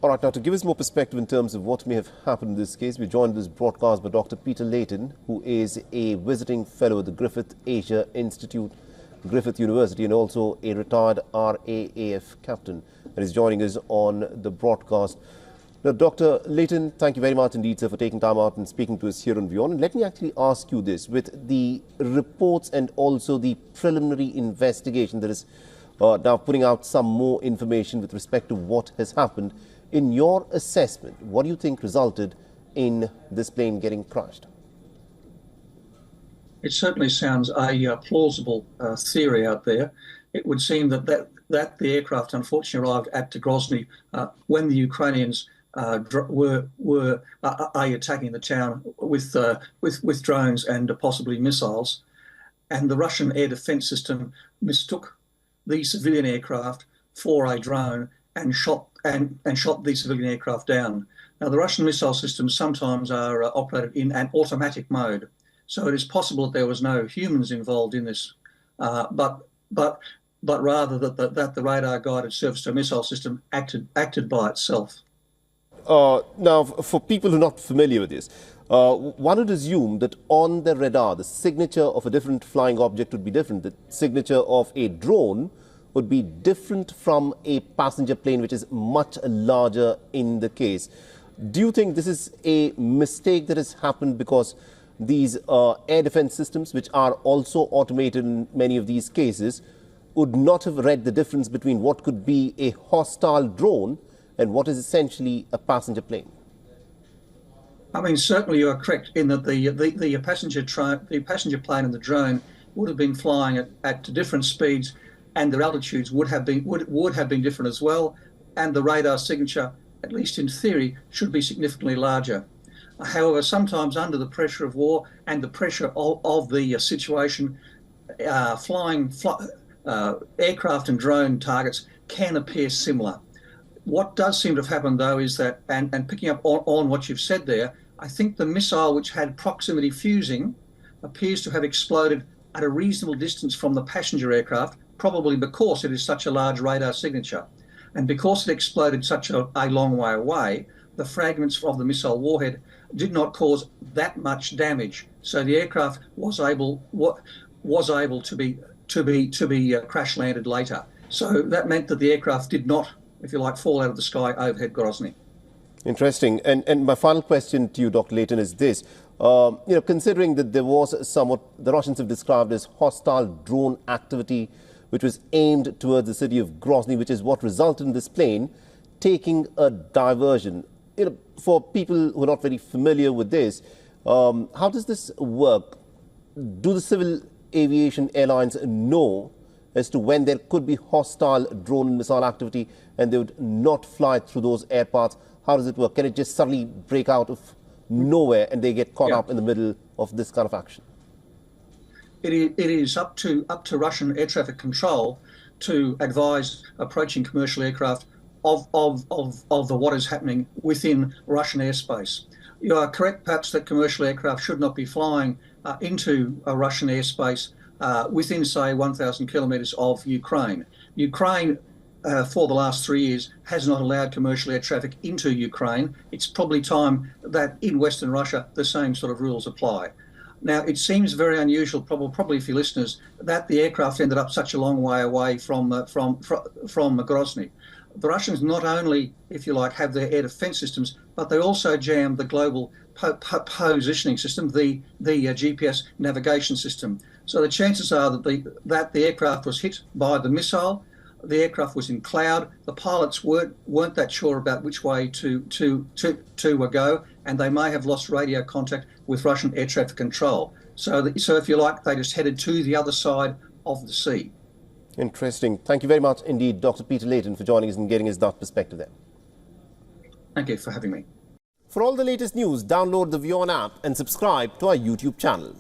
All right, now to give us more perspective in terms of what may have happened in this case, we're joined in this broadcast by Dr. Peter Layton, who is a visiting fellow at the Griffith Asia Institute, Griffith University, and also a retired RAAF captain, and is joining us on the broadcast. Now, Dr. Layton, thank you very much indeed, sir, for taking time out and speaking to us here on WION. And let me actually ask you this, with the reports and also the preliminary investigation that is now putting out some more information with respect to what has happened, in your assessment, what do you think resulted in this plane getting crashed? It certainly sounds a plausible theory out there. It would seem that the aircraft unfortunately arrived at Grozny when the Ukrainians were attacking the town with drones and possibly missiles, and the Russian air defense system mistook the civilian aircraft for a drone and shot the civilian aircraft down. Now, the Russian missile systems sometimes are operated in an automatic mode, so it is possible that there was no humans involved in this, but rather that the radar-guided surface-to-air missile system acted by itself. Now, for people who are not familiar with this, one would assume that on the radar, the signature of a different flying object would be different. The signature of a drone would be different from a passenger plane, which is much larger in the case. Do you think this is a mistake that has happened because these air defense systems, which are also automated in many of these cases, would not have read the difference between what could be a hostile drone and what is essentially a passenger plane? I mean, certainly you are correct in that the passenger plane and the drone would have been flying at different speeds, and their altitudes would have been different as well, and the radar signature, at least in theory, should be significantly larger. However, sometimes under the pressure of war and the pressure of the situation, aircraft and drone targets can appear similar. What does seem to have happened, though, is that, and picking up on what you've said there, I think the missile, which had proximity fusing, appears to have exploded at a reasonable distance from the passenger aircraft, probably because it is such a large radar signature. And because it exploded such a long way away, the fragments of the missile warhead did not cause that much damage. So the aircraft was able to be crash landed later. So that meant that the aircraft did not, if you like, fall out of the sky overhead Grozny. Interesting. And my final question to you, Dr. Layton, is this. Considering that there was somewhat, the Russians have described as hostile drone activity, which was aimed towards the city of Grozny, which is what resulted in this plane taking a diversion. For people who are not very familiar with this, how does this work? Do the civil aviation airlines know as to when there could be hostile drone and missile activity and they would not fly through those air paths? How does it work? Can it just suddenly break out of nowhere and they get caught up in the middle of this kind of action? It is up to Russian air traffic control to advise approaching commercial aircraft of what is happening within Russian airspace. You are correct, perhaps, that commercial aircraft should not be flying into a Russian airspace within, say, 1,000 kilometres of Ukraine. Ukraine, for the last 3 years, has not allowed commercial air traffic into Ukraine. It's probably time that in Western Russia the same sort of rules apply. Now, it seems very unusual, probably for your listeners, that the aircraft ended up such a long way away from Grozny. The Russians not only, if you like, have their air defense systems, but they also jammed the global positioning system, the GPS navigation system. So the chances are that the aircraft was hit by the missile. The aircraft was in cloud. The pilots weren't that sure about which way to go, and they may have lost radio contact with Russian air traffic control. So if you like, they just headed to the other side of the sea. Interesting. Thank you very much indeed, Dr. Peter Layton, for joining us and getting us that perspective there. Thank you for having me. For all the latest news, download the WION app and subscribe to our YouTube channel.